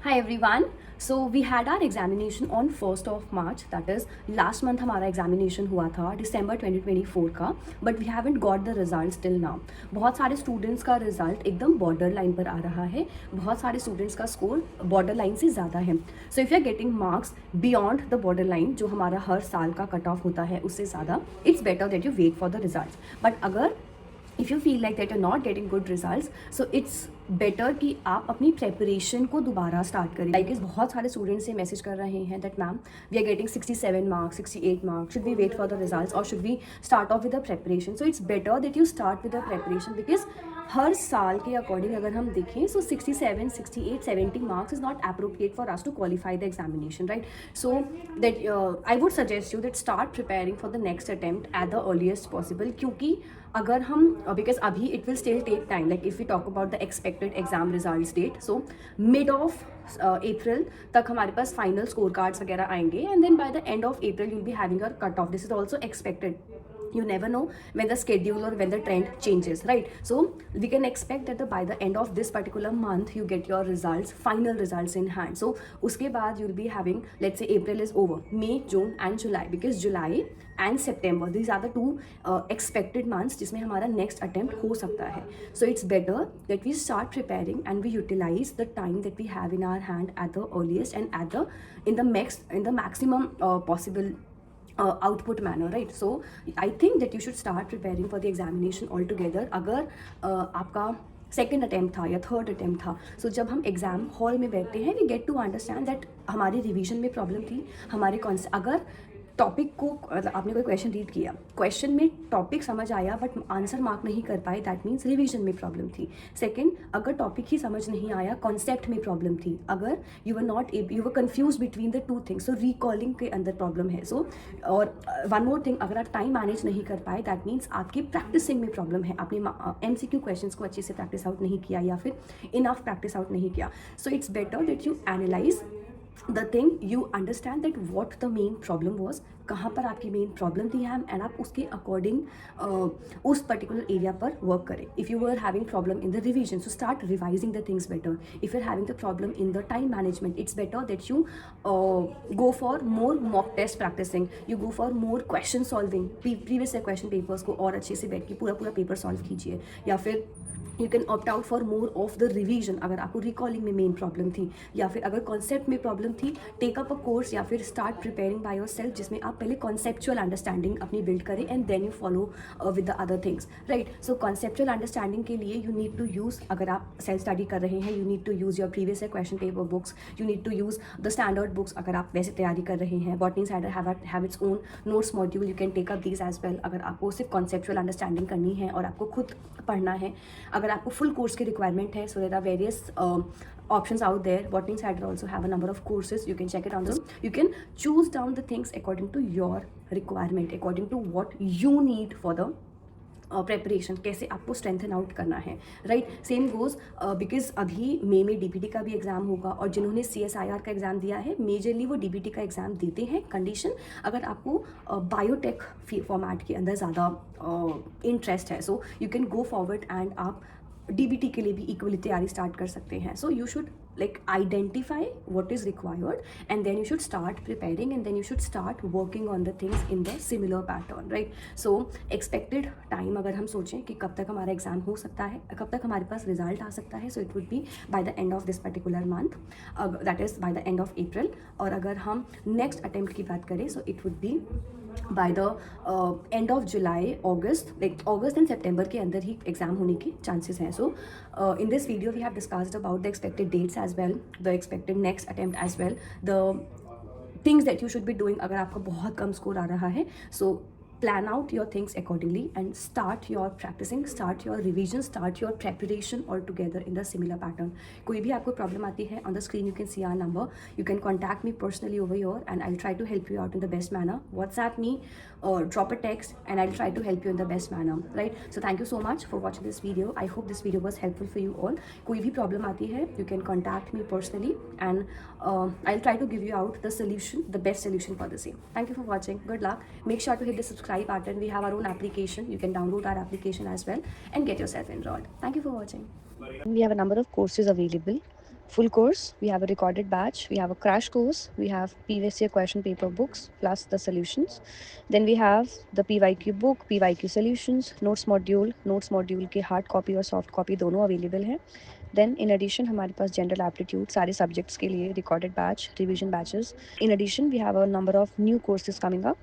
Hi everyone. So we had our examination on 1st of March, that is last month हमारा examination हुआ था December 2024 का, but we haven't got the results till now. बहुत सारे students का result एकदम border line पर आ रहा है, बहुत सारे students का score border line से ज़्यादा है. So if you are getting marks beyond the border line जो हमारा हर साल का cut off होता है उससे ज़्यादा, it's better that you wait for the results. But अगर if you feel like that you're not getting good results, so it's better कि आप अपनी प्रेपरेशन को दोबारा स्टार्ट करें. लाइक बहुत सारे स्टूडेंट्स से मैसेज कर रहे हैं that ma'am we are getting 67 marks 68 marks, should we wait for the results और should we start off with the preparation. So it's better that you start with the preparation because हर साल के according अगर हम देखें so 67 68 70 marks is not appropriate for us to qualify the examination, right. So that I would suggest you that start preparing for the next attempt at the earliest possible. क्योंकि अगर हम because अभी it will still take time, like if you talk about the expected exam results date, so mid of April तक हमारे पास final score cards वगैरह आएंगे and then by the end of April you will be having a cut off. This is also expected. You never know when the schedule or when the trend changes, right? So we can expect that by the end of this particular month you get your results, final results in hand. So uske baad you'll be having, let's say April is over, May, June and July, because July and September, these are the two expected months जिसमें हमारा next attempt हो सकता है. So it's better that we start preparing and we utilize the time that we have in our hand at the earliest and at the in the maximum possible output manner, right? So I think that you should start preparing for the examination altogether. अगर आपका second attempt था या third attempt था, सो जब हम exam hall में बैठते हैं we get to understand that हमारी रिवीजन में प्रॉब्लम थी, हमारे अगर टॉपिक को आपने कोई क्वेश्चन रीड किया, क्वेश्चन में टॉपिक समझ आया बट आंसर मार्क नहीं कर पाए, दैट मीन्स रिवीजन में प्रॉब्लम थी. सेकंड, अगर टॉपिक ही समझ नहीं आया, कॉन्सेप्ट में प्रॉब्लम थी, अगर you were confuse between the two things, so recalling के अंदर प्रॉब्लम है. सो और वन मोर थिंग, अगर आप टाइम मैनेज नहीं कर पाए दैट मीन्स आपकी प्रैक्टिसिंग में प्रॉब्लम है, आपने MCQ क्वेश्चन को अच्छे से प्रैक्टिस आउट नहीं किया या फिर इनफ प्रैक्टिस आउट नहीं किया. सो it's better that you analyse the thing, you understand that what the main problem was, कहाँ पर आपकी मेन प्रॉब्लम थी एंड आप उसके अकॉर्डिंग उस पर्टिकुलर एरिया पर वर्क करें. If you are having problem in the revision, so start revising the things better. If you are having the problem in the time management, it's better that you go for more mock test practicing, you go for more question solving. Previous question papers को और अच्छे से बैठ के पूरा paper solve कीजिए, या फिर you can opt out for more of the revision अगर आपको रिकॉलिंग में मेन प्रॉब्लम थी, या फिर अगर कॉन्सेप्ट में प्रॉब्लम थी, टेक अप अ कोर्स या फिर start preparing by yourself जिसमें आप पहले कॉन्सेप्चुअल अंडरस्टैंडिंग अपनी बिल्ड करें and then you follow with the other things, right. So conceptual understanding के लिए यू नीड टू यूज़, अगर आप सेल्फ स्टडी कर रहे हैं, you need to use your previous question paper books, you need to use the standard books. अगर आप वैसे तैयारी कर रहे हैं, botany cider have its own notes module, you can take up these as well. अगर आपको सिर्फ कॉन्सेप्चुअल अंडरस्टैंडिंग करनी है और आपको खुद पढ़ना है, अगर आपको फुल कोर्स की requirement है, so there are various options out there. Botany Cider also have a number of courses, you can check it on this. You can choose down the things according to your requirement, according to what you need for the preparation, कैसे आपको strengthen out करना है, right. Same goes because अभी मई में DPT का भी exam होगा और जिन्होंने CSIR का एग्ज़ाम दिया है मेजरली वो DPT का एग्ज़ाम देते हैं. कंडीशन, अगर आपको बायोटेक फॉर्मेट के अंदर ज़्यादा इंटरेस्ट है, so you can go forward and आप DBT के लिए भी इक्वली तैयारी स्टार्ट कर सकते हैं. So you should like identify what is required and then you should start preparing and then you should start working on the things in the similar pattern, right. So expected time अगर हम सोचें कि कब तक हमारा exam हो सकता है, कब तक हमारे पास रिजल्ट आ सकता है, so it would be by the end of this particular month, that is by the end of April. और अगर हम next attempt की बात करें, so it would be by the end of July, August, like August and September के अंदर ही exam होने के चांसेस हैं. So in this video we have discussed about the expected dates as well, the expected next attempt as well, the things that you should be doing अगर आपका बहुत कम score आ रहा है. So plan out your things accordingly and start your practicing, start your revision, start your preparation all together in the similar pattern. कोई भी आपको problem आती है, on the screen you can see our number, you can contact me personally over here and I'll try to help you out in the best manner. WhatsApp me or drop a text and I'll try to help you in the best manner, right. So thank you so much for watching this video. I hope this video was helpful for you all. कोई भी problem आती है you can contact me personally and I'll try to give you out the solution, the best solution for the same. Thank you for watching. Good luck. Make sure to hit the subscribe button. We have our own application. You can download our application as well and get yourself enrolled. Thank you for watching. We have a number of courses available full course, we have a recorded batch, we have a crash course, we have previous year question paper books plus the solutions. Then we have the PYQ book, PYQ solutions, notes module के hard copy और soft copy दोनों available हैं. Then in addition हमारे पास general aptitude सारे subjects के लिए recorded batch, revision batches. In addition we have a number of new courses coming up.